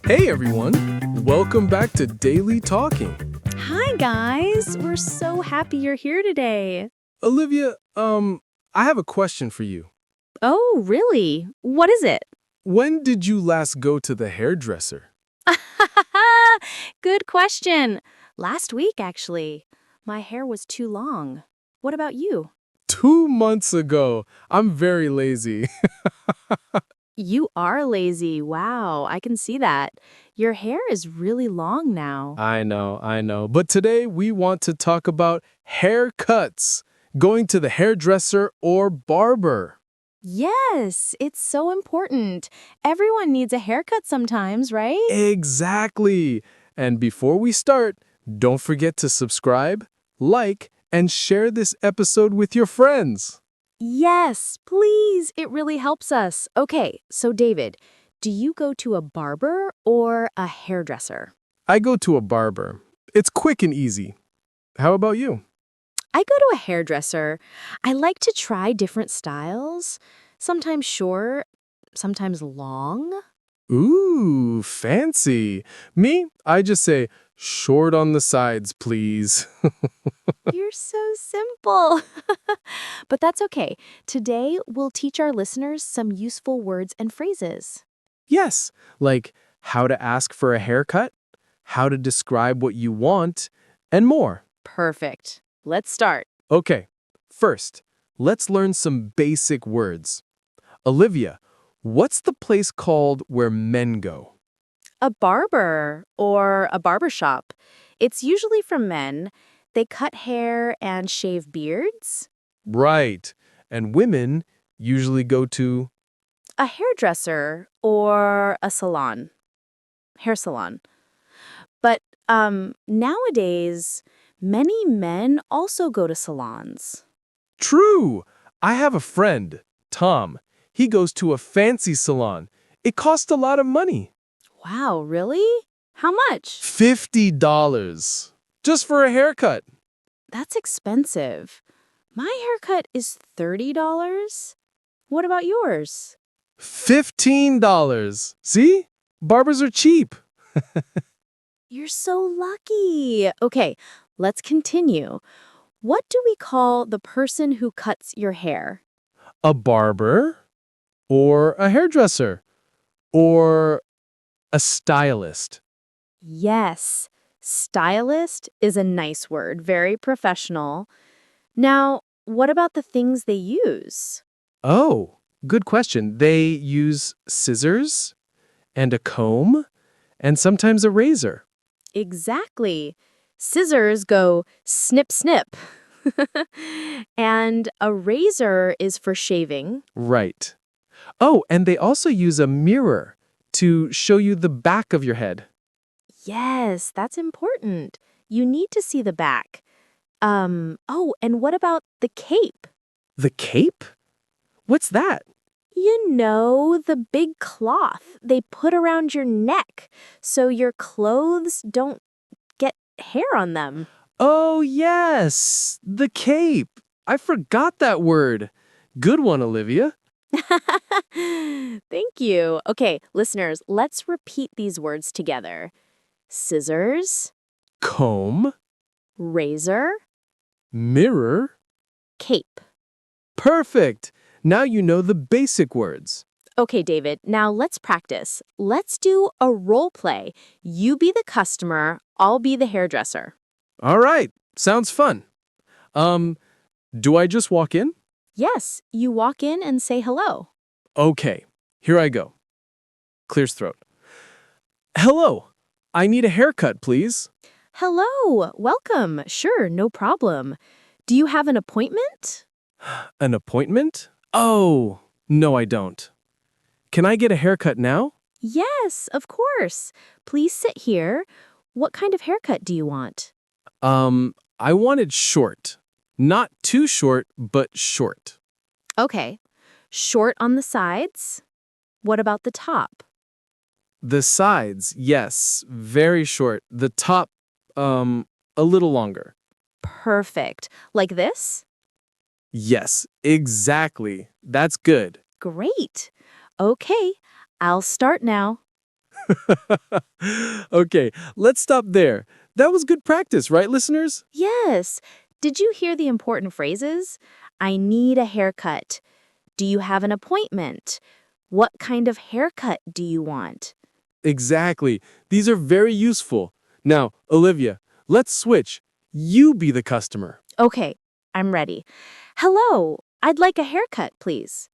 Hey everyone, welcome back to Daily Talking. Hi, guys. We're so happy you're here today. Olivia, I have a question for you. Oh, really? What is it? When did you last go to the hairdresser? Good question. Last week, actually. My hair was too long. What about you? 2 months ago. I'm very lazy. You are lazy. Wow, I can see that. Your hair is really long now. I know. But today we want to talk about haircuts, going to the hairdresser or barber. Yes, it's so important. Everyone needs a haircut sometimes, right? Exactly. And before we start, don't forget to subscribe, like, and share this episode with your friends. Yes, please. It really helps us. Okay, so David, do you go to a barber or a hairdresser? I go to a barber. It's quick and easy. How about you? I go to a hairdresser. I like to try different styles, sometimes short, sometimes long. Ooh, fancy. Me, I just say, short on the sides, please. You're so simple. But that's okay. Today, we'll teach our listeners some useful words and phrases. Yes, like how to ask for a haircut, how to describe what you want, and more. Perfect. Let's start. Okay, first, let's learn some basic words. Olivia, what's the place called where men go? A barber or a barber shop. It's usually for men. They cut hair and shave beards. Right, and women usually go to... A hairdresser or a salon. Hair salon. But nowadays, many men also go to salons. True! I have a friend, Tom. He goes to a fancy salon. It costs a lot of money. Wow, really? How much? $50. Just for a haircut. That's expensive. My haircut is $30. What about yours? $15. See? Barbers are cheap. You're so lucky. Okay, let's continue. What do we call the person who cuts your hair? A barber or a hairdresser or a stylist. Yes, stylist is a nice word, very professional. Now, what about the things they use? Oh, good question. They use scissors and a comb and sometimes a razor. Exactly. Scissors go snip, snip. And a razor is for shaving. Right. Oh, and they also use a mirror to show you the back of your head. Yes, that's important. You need to see the back. And what about the cape? The cape? What's that? You know, the big cloth they put around your neck so your clothes don't get hair on them. Oh, yes, the cape. I forgot that word. Good one, Olivia. Thank you. Okay, listeners, let's repeat these words together. Scissors, Comb, razor, mirror. cape. Perfect. Now you know the basic words. Okay, David, now let's practice. Let's do a role play. You be the customer, I'll be the hairdresser. All right, sounds fun. Do I just walk in? Yes, you walk in and say hello. Okay, here I go. Clears throat. Hello, I need a haircut, please. Hello, welcome. Sure, no problem. Do you have an appointment? An appointment? Oh, no, I don't. Can I get a haircut now? Yes, of course. Please sit here. What kind of haircut do you want? I wanted short. Not too short, but short. Okay. Short on the sides. What about the top? The sides, yes, very short. The top, a little longer. Perfect. Like this? Yes, exactly. That's good. Great. Okay, I'll start now. Okay, let's stop there. That was good practice, right, listeners? Yes. Did you hear the important phrases? I need a haircut. Do you have an appointment? What kind of haircut do you want? Exactly. These are very useful. Now, Olivia, let's switch. You be the customer. Okay, I'm ready. Hello, I'd like a haircut, please.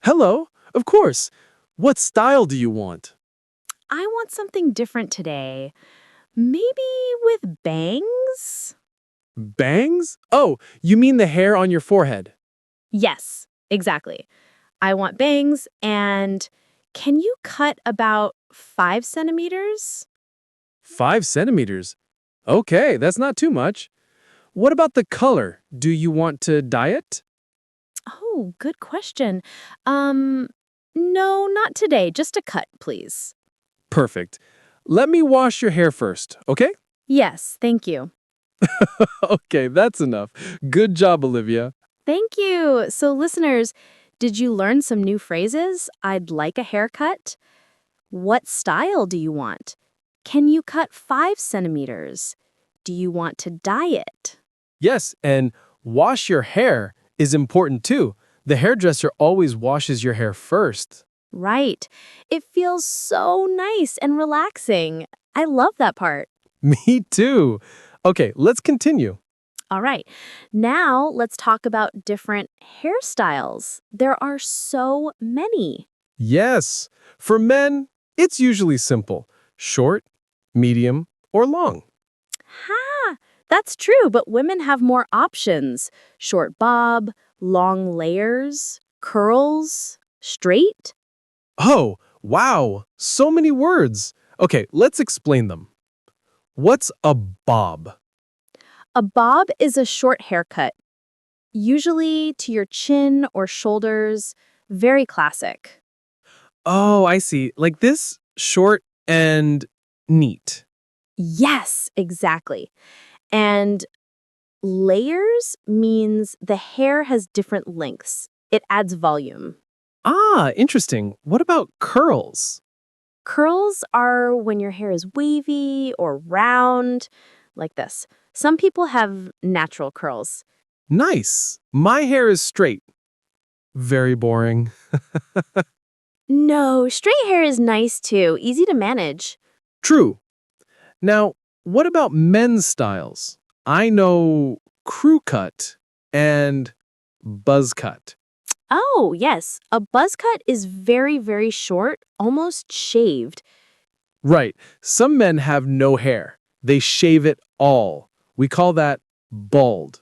Hello, of course. What style do you want? I want something different today. Maybe with bangs? Bangs? Oh, you mean the hair on your forehead? Yes, exactly. I want bangs, and can you cut about 5 centimeters? 5 centimeters. Okay, that's not too much. What about the color? Do you want to dye it? Oh, good question. Um, no, not today. Just a cut, please. Perfect. Let me wash your hair first, okay? Yes, thank you. Okay, that's enough. Good job, Olivia. Thank you. So, listeners, did you learn some new phrases? I'd like a haircut. What style do you want? Can you cut 5 centimeters? Do you want to dye it? Yes, and wash your hair is important too. The hairdresser always washes your hair first. Right. It feels so nice and relaxing. I love that part. Me too. Okay, let's continue. All right. Now let's talk about different hairstyles. There are so many. Yes, for men, it's usually simple short, medium, or long. Ha! That's true, but women have more options. Short bob, long layers, curls, straight. Oh, wow, so many words. Okay, let's explain them. What's a bob? A bob is a short haircut, usually to your chin or shoulders. Very classic. Oh, I see. Like this, short and neat. Yes, exactly. And layers means the hair has different lengths. It adds volume. Ah, interesting. What about curls? Curls are when your hair is wavy or round, like this. Some people have natural curls. Nice. My hair is straight. Very boring. No, straight hair is nice too, easy to manage. True. Now, what about men's styles? I know crew cut and buzz cut. Oh, yes, a buzz cut is very, very short, almost shaved. Right. Some men have no hair. They shave it all. We call that bald.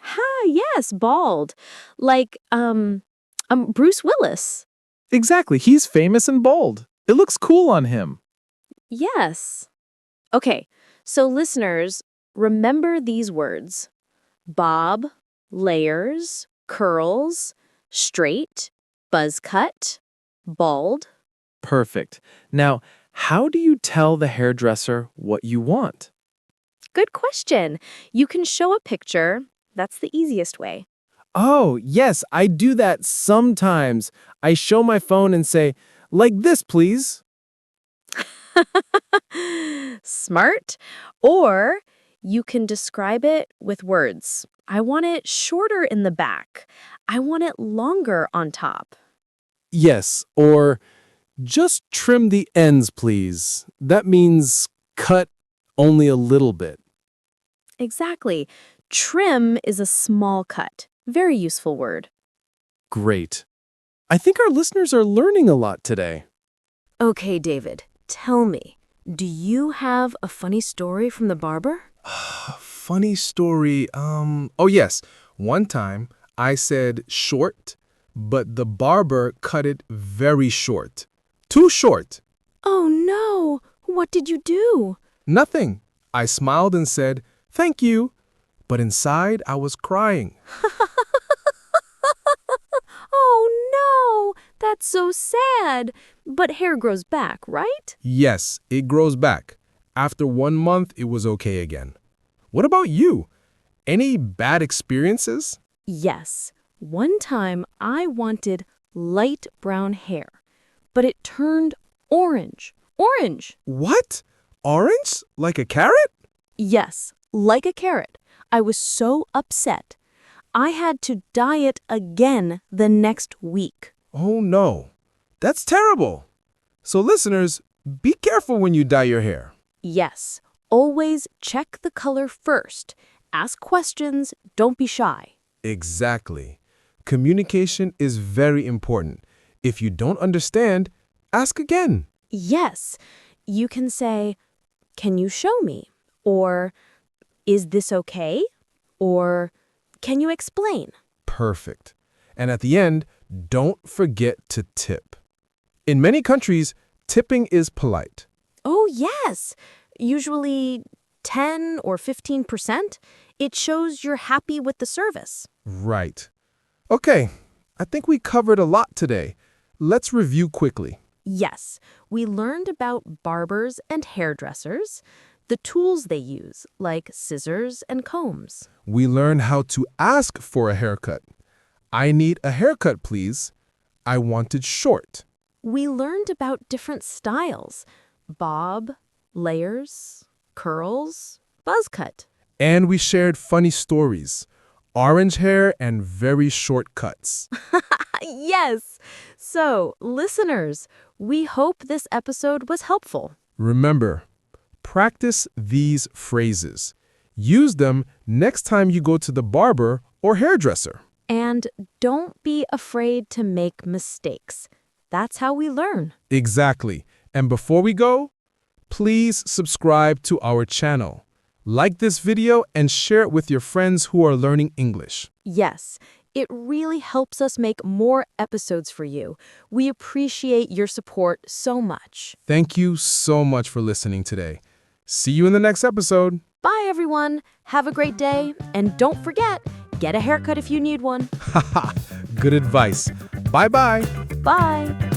Ha, yes, bald. Like, Bruce Willis. Exactly. He's famous and bald. It looks cool on him. Yes. Okay, so listeners, remember these words. Bob, layers, curls, straight, buzz cut, bald. Perfect. Now, how do you tell the hairdresser what you want? Good question. You can show a picture. That's the easiest way. Oh, yes, I do that sometimes. I show my phone and say, like this, please. Smart. Or you can describe it with words. I want it shorter in the back. I want it longer on top. Yes, or just trim the ends, please. That means cut only a little bit. Exactly. Trim is a small cut. Very useful word. Great. I think our listeners are learning a lot today. Okay, David, tell me, do you have a funny story from the barber? Funny story. Oh, yes. One time I said short, but the barber cut it very short. Too short. Oh no, what did you do? Nothing. I smiled and said, thank you. But inside I was crying. Oh no, that's so sad. But hair grows back, right? Yes, it grows back. After 1 month, it was okay again. What about you? Any bad experiences? Yes, one time I wanted light brown hair, but it turned orange. Orange! What? Orange? Like a carrot? Yes, like a carrot. I was so upset. I had to dye it again the next week. Oh no. That's terrible. So listeners, be careful when you dye your hair. Yes, always check the color first. Ask questions, don't be shy. Exactly. Communication is very important. If you don't understand, ask again. Yes, you can say, "Can you show me?" Or, "Is this okay?" Or, "Can you explain?" Perfect. And at the end, don't forget to tip. In many countries, tipping is polite. Oh, yes. Usually 10 or 15%. It shows you're happy with the service. Right. Okay, I think we covered a lot today. Let's review quickly. Yes, we learned about barbers and hairdressers, the tools they use, like scissors and combs. We learned how to ask for a haircut. I need a haircut, please. I want it short. We learned about different styles, bob, layers, curls, buzz cut. And we shared funny stories. Orange hair and very short cuts. Yes. So, listeners, we hope this episode was helpful. Remember, practice these phrases. Use them next time you go to the barber or hairdresser. And don't be afraid to make mistakes. That's how we learn. Exactly. And before we go, please subscribe to our channel. Like this video and share it with your friends who are learning English. Yes, it really helps us make more episodes for you. We appreciate your support so much. Thank you so much for listening today. See you in the next episode. Bye, everyone. Have a great day. And don't forget, get a haircut if you need one. Haha, good advice. Bye-bye. Bye.